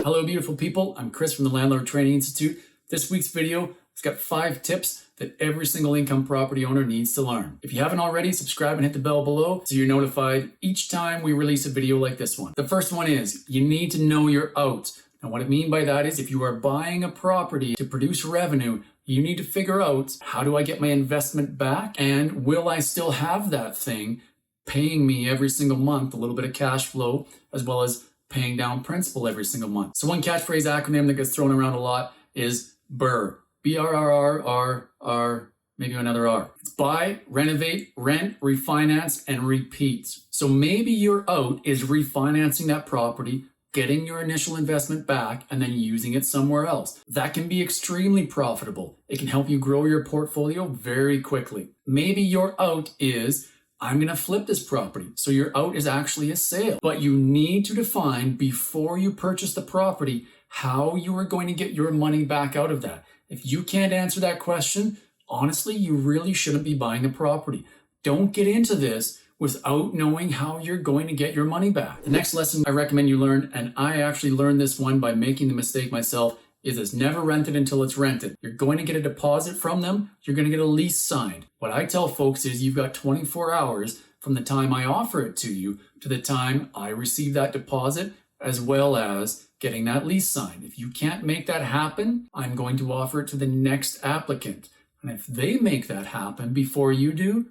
Hello, beautiful people. I'm Chris from the Landlord Training Institute. This week's video has got 5 tips that every single income property owner needs to learn. If you haven't already, subscribe and hit the bell below so you're notified each time we release a video like this one. The first one is you need to know your out. Now, what I mean by that is if you are buying a property to produce revenue, you need to figure out, how do I get my investment back? And will I still have that thing paying me every single month a little bit of cash flow, as well as paying down principal every single month? So one catchphrase acronym that gets thrown around a lot is BRRRR. BRRRR, maybe another R. It's buy, renovate, rent, refinance, and repeat. So maybe your out is refinancing that property, getting your initial investment back, and then using it somewhere else. That can be extremely profitable. It can help you grow your portfolio very quickly. Maybe your out is, I'm going to flip this property. So your out is actually a sale, but you need to define before you purchase the property how you are going to get your money back out of that. If you can't answer that question, honestly, you really shouldn't be buying the property. Don't get into this without knowing how you're going to get your money back. The next lesson I recommend you learn, and I actually learned this one by making the mistake myself, is it's never rented until it's rented. You're going to get a deposit from them. You're going to get a lease signed. What I tell folks is you've got 24 hours from the time I offer it to you to the time I receive that deposit, as well as getting that lease signed. If you can't make that happen, I'm going to offer it to the next applicant. And if they make that happen before you do,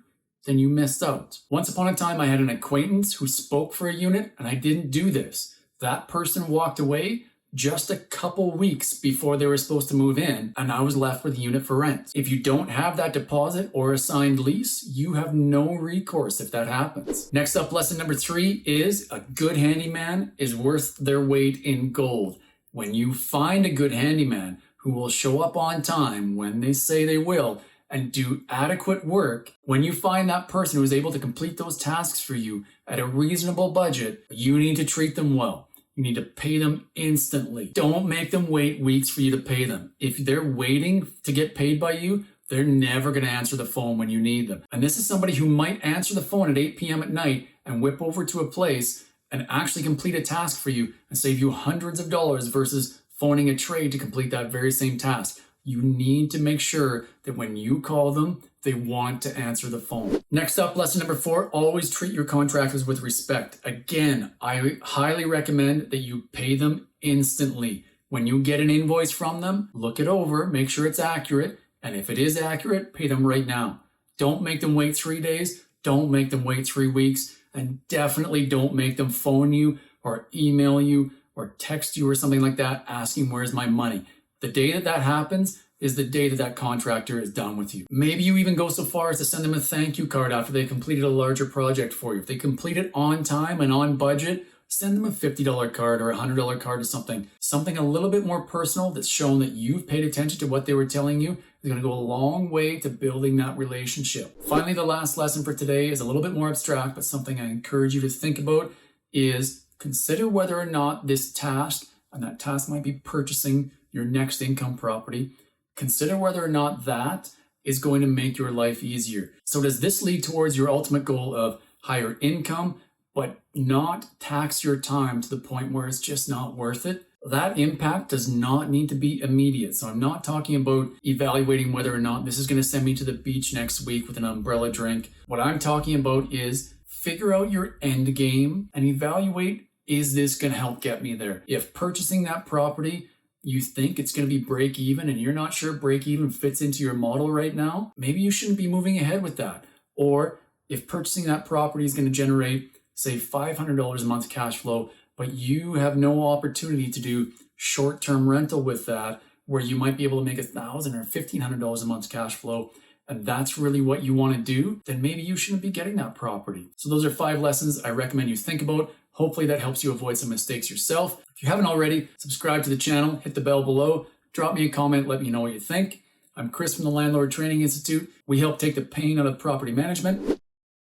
then you missed out. Once upon a time, I had an acquaintance who spoke for a unit, and I didn't do this. That person walked away just a couple weeks before they were supposed to move in, and I was left with a unit for rent. If you don't have that deposit or a signed lease, you have no recourse if that happens. Next up, lesson number 3 is a good handyman is worth their weight in gold. When you find a good handyman who will show up on time when they say they will and do adequate work, when you find that person who is able to complete those tasks for you at a reasonable budget, you need to treat them well. You need to pay them instantly. Don't make them wait weeks for you to pay them. If they're waiting to get paid by you, they're never going to answer the phone when you need them. And this is somebody who might answer the phone at 8 p.m. at night and whip over to a place and actually complete a task for you and save you hundreds of dollars versus phoning a trade to complete that very same task. You need to make sure that when you call them, they want to answer the phone. Next up, lesson number 4, always treat your contractors with respect. Again, I highly recommend that you pay them instantly. When you get an invoice from them, look it over, make sure it's accurate, and if it is accurate, pay them right now. Don't make them wait 3 days, don't make them wait 3 weeks, and definitely don't make them phone you or email you or text you or something like that asking where's my money. The day that that happens is the day that that contractor is done with you. Maybe you even go so far as to send them a thank you card after they completed a larger project for you. If they complete it on time and on budget, send them a $50 card or a $100 card or something. Something a little bit more personal that's shown that you've paid attention to what they were telling you is going to go a long way to building that relationship. Finally, the last lesson for today is a little bit more abstract, but something I encourage you to think about is consider whether or not this task, and that task might be purchasing your next income property, consider whether or not that is going to make your life easier. So does this lead towards your ultimate goal of higher income, but not tax your time to the point where it's just not worth it? That impact does not need to be immediate. So I'm not talking about evaluating whether or not this is going to send me to the beach next week with an umbrella drink. What I'm talking about is figure out your end game and evaluate, is this going to help get me there? If purchasing that property, you think it's going to be break even and you're not sure break even fits into your model right now, maybe you shouldn't be moving ahead with that. Or if purchasing that property is going to generate, say, $500 a month cash flow, but you have no opportunity to do short-term rental with that, where you might be able to make $1,000 or $1,500 a month cash flow, and that's really what you want to do, then maybe you shouldn't be getting that property. So those are 5 lessons I recommend you think about. Hopefully that helps you avoid some mistakes yourself. If you haven't already, subscribe to the channel, hit the bell below, drop me a comment, let me know what you think. I'm Chris from the Landlord Training Institute. We help take the pain out of property management.